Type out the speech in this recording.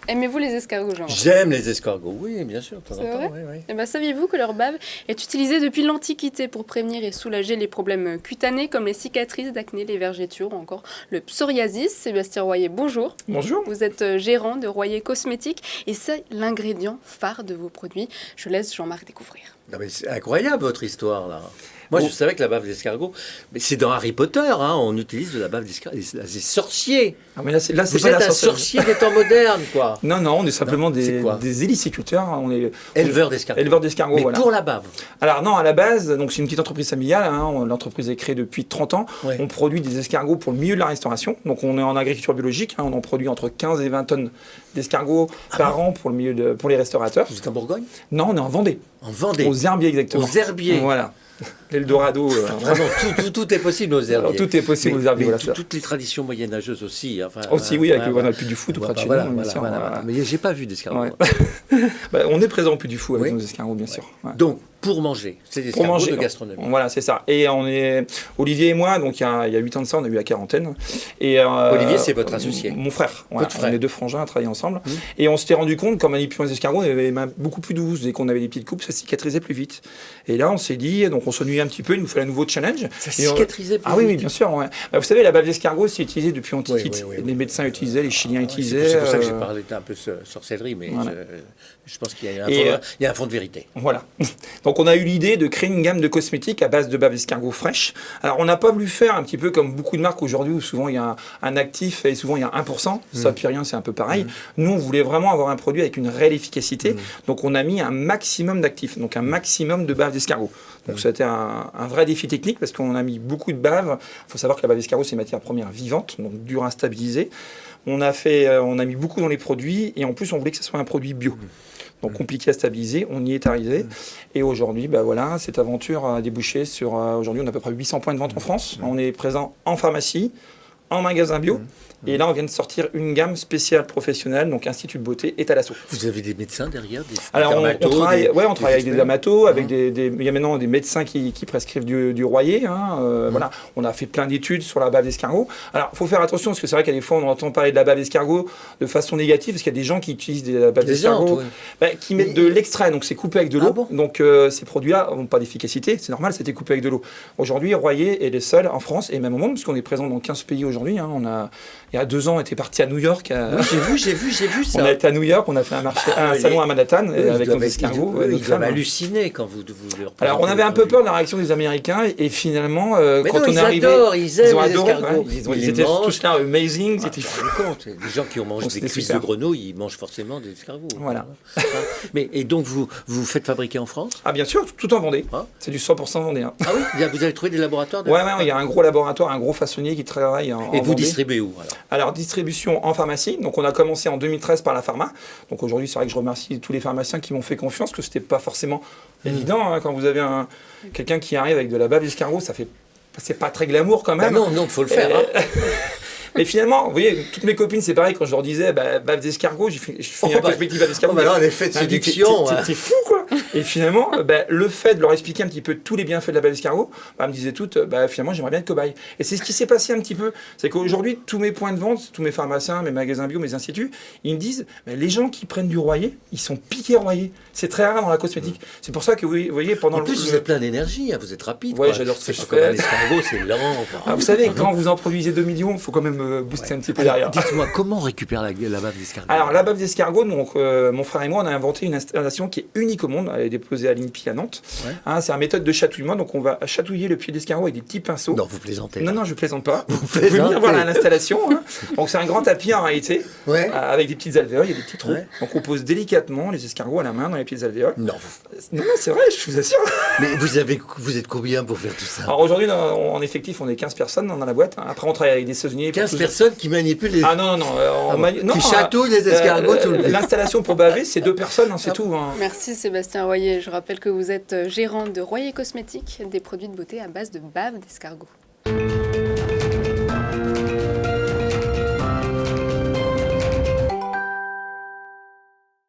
Aimez-vous les escargots, Jean? J'aime les escargots, oui, bien sûr, de temps en C'est temps. vrai? Oui, oui. Eh ben, saviez-vous que leur bave est utilisée depuis l'Antiquité pour prévenir et soulager les problèmes cutanés comme les cicatrices d'acné, les vergetures ou encore le psoriasis? Sébastien Royer, bonjour. Bonjour. Vous êtes gérant de Royer Cosmétiques et c'est l'ingrédient phare de vos produits. Je laisse Jean-Marc découvrir. Non, mais c'est incroyable votre histoire là. Moi, Oh. je savais que la bave d'escargot, mais c'est dans Harry Potter, hein, on utilise de la bave d'escargot. Les sorciers. Ah, mais là, c'est Vous pas êtes la un sorcière. sorcier des temps modernes, quoi. Non, non, on est simplement Non, c'est quoi des héliciculteurs. On est Éleveur d'escargots. éleveurs d'escargots, Mais voilà. pour la bave. Alors non, à la base, donc c'est une petite entreprise familiale. L'entreprise est créée depuis 30 ans. Ouais. On produit des escargots pour le milieu de la restauration. Donc on est en agriculture biologique. On en produit entre 15 et 20 tonnes d'escargots par an pour pour les restaurateurs. Vous êtes en Bourgogne? Non, on est en Vendée. En Vendée. Aux herbiers exactement. Aux herbiers. Voilà. L'Eldorado. Vraiment, tout est possible aux herbiers. Tout est possible Mais- aux herbiers, mais voilà, ça. toutes les traditions moyenâgeuses aussi. Enfin, Aussi, oui, avec le voilà. Puy du Fou, tout Voilà, près de chez voilà, nous, bien voilà, sûr, voilà, voilà. Mais j'ai pas vu d'escargot. Ouais. Bah, on est présent au Puy du Fou avec Oui. nos escargots, bien sûr. Ouais. Donc, pour manger, c'est des Pour escargots manger. de gastronomie. Voilà, c'est ça. Et on est Olivier et moi, donc il y a 8 ans de ça, on a eu la quarantaine. Et Olivier, c'est votre associé. Mon frère. Voilà, Votre frère. On est deux frangins à travailler ensemble. Mmh. Et on s'était rendu compte qu'en manipulant les escargots, on avait les mains beaucoup plus douces. Dès qu'on avait des petites coupes, ça cicatrisait plus vite. Et là, on s'est dit, donc on s'ennuyait un petit peu, il nous fallait un nouveau challenge. Ça Et on- cicatrisait plus Ah oui, oui, vite. bien sûr. Ouais. Bah, vous savez, la bave d'escargot, c'est utilisé depuis l'Antiquité. Oui, oui, oui. Les médecins utilisaient, les Chiliens utilisaient. C'est pour ça que j'ai euh, parlé un peu de sorcellerie, mais Voilà. je pense qu'il y a Et, il y a un fond de vérité. Voilà. Donc on a eu l'idée de créer une gamme de cosmétiques à base de bave d'escargot fraîche. Alors on n'a pas voulu faire un petit peu comme beaucoup de marques aujourd'hui où souvent il y a un actif et souvent il y a 1%. Ça puis rien, c'est un peu pareil. Nous on voulait vraiment avoir un produit avec une réelle efficacité. Donc on a mis un maximum d'actifs, donc un maximum de bave d'escargot. Donc c'était un vrai défi technique parce qu'on a mis beaucoup de bave. Il faut savoir que la bave d'escargot c'est une matière première vivante, donc dure à stabiliser. On a mis beaucoup dans les produits et en plus on voulait que ce soit un produit bio. Donc compliqué à stabiliser, on y est arrivé. Et aujourd'hui, bah voilà, cette aventure a débouché sur... aujourd'hui, on a à peu près 800 points de vente en France. On est présent en pharmacie, en magasin bio. Et là, on vient de sortir une gamme spéciale professionnelle, donc Institut de beauté et Thalasso. Vous avez des médecins derrière, des Alors, on dermatos, travaille, on travaille avec des experts. dermatos, avec il y a maintenant des médecins qui prescrivent du Royer. Voilà. On a fait plein d'études sur la bave d'escargot. Alors, il faut faire attention, parce que c'est vrai qu'à des fois, on entend parler de la bave d'escargot de façon négative, parce qu'il y a des gens qui utilisent la bave Des d'escargot, gens, oui. qui mettent de l'extrait, donc c'est coupé avec de l'eau. Ah bon Donc, ces produits-là n'ont pas d'efficacité, c'est normal, c'était coupé avec de l'eau. Aujourd'hui, Royer est les seuls en France, et même au monde, puisqu'on est présent dans 15 pays aujourd'hui. Il y a 2 ans, on était parti à New York. Oui, j'ai vu ça. On a été à New York, on a fait un salon à Manhattan avec nos escargots. Ils nos doivent femmes. halluciner quand vous leur Alors, on présentez avait le un peu produit. peur de la réaction des Américains et finalement, Mais quand non, on ils est arrivé, adorent, ils aiment ont les adoré. escargots. Ils Ils étaient mangent. tous là, amazing. Ah, C'était tu te rends compte, les gens qui ont mangé Bon, des c'était cuisses super. de grenouille, ils mangent forcément des escargots. Voilà. Mais, et donc, vous faites fabriquer en France? Ah, bien sûr, tout en Vendée. Ah. C'est du 100% vendéen. Ah oui, vous avez trouvé des laboratoires de... Ouais, il y a un gros laboratoire, un gros façonnier qui travaille en Et vous Vendée. distribuez où alors? Alors, distribution en pharmacie. Donc, on a commencé en 2013 par la pharma. Donc, aujourd'hui, c'est vrai que je remercie tous les pharmaciens qui m'ont fait confiance, parce que c'était pas forcément évident. Quand vous avez quelqu'un qui arrive avec de la bave d'escargot, c'est pas très glamour quand Bah même. non, faut le faire. Hein. Mais finalement, vous voyez, toutes mes copines, c'est pareil, quand je leur disais bave d'escargot, je finis un peu, je me dis bave d'escargot. Oh, bah là, l'effet de Ah, séduction. t'es fou, quoi. Et finalement, le fait de leur expliquer un petit peu tous les bienfaits de la bave d'escargot, elles me disaient toutes, finalement, j'aimerais bien être cobaye. Et c'est ce qui s'est passé un petit peu. C'est qu'aujourd'hui, tous mes points de vente, tous mes pharmaciens, mes magasins bio, mes instituts, ils me disent, les gens qui prennent du Royer, ils sont piqués Royer. C'est très rare dans la cosmétique. C'est pour ça que, vous voyez, pendant En plus, vous êtes plein d'énergie, hein, vous êtes rapide. Ouais, quoi. j'adore ce C'est que pas je comme fais. un escargot, c'est lent. Ah, vous savez, quand vous en produisez 2 millions, il faut quand même booster un petit peu derrière. Dites-moi, comment on récupère la bave d'escargot? Alors, la bave d'escargot, donc, mon frère et moi, on a inventé une installation qui est unique au monde. Elle est déposée à l'INPI à Nantes. Ouais. C'est une méthode de chatouillement. Donc, on va chatouiller le pied d'escargot avec des petits pinceaux. Non, vous plaisantez. Non, je plaisante pas. Vous plaisantez. pouvez venir voir l'installation. Donc, c'est un grand tapis en réalité, Ouais. avec des petites alvéoles, il y a des petits trous. Ouais. Donc, on pose délicatement les escargots à la main dans les petites alvéoles. Non, Non, c'est vrai, je vous assure. mais vous êtes combien pour faire tout ça? Alors, aujourd'hui, en effectif, on est 15 personnes dans la boîte. Après, on travaille avec des saisonniers. pour 15 tous- personnes qui manipulent les... Ah non. qui chatouillent les escargots tout le temps. L'installation pour baver, c'est 2 personnes, c'est tout. Merci Sébastien Royer. Je rappelle que vous êtes gérant de Royer Cosmétiques, des produits de beauté à base de bave d'escargot.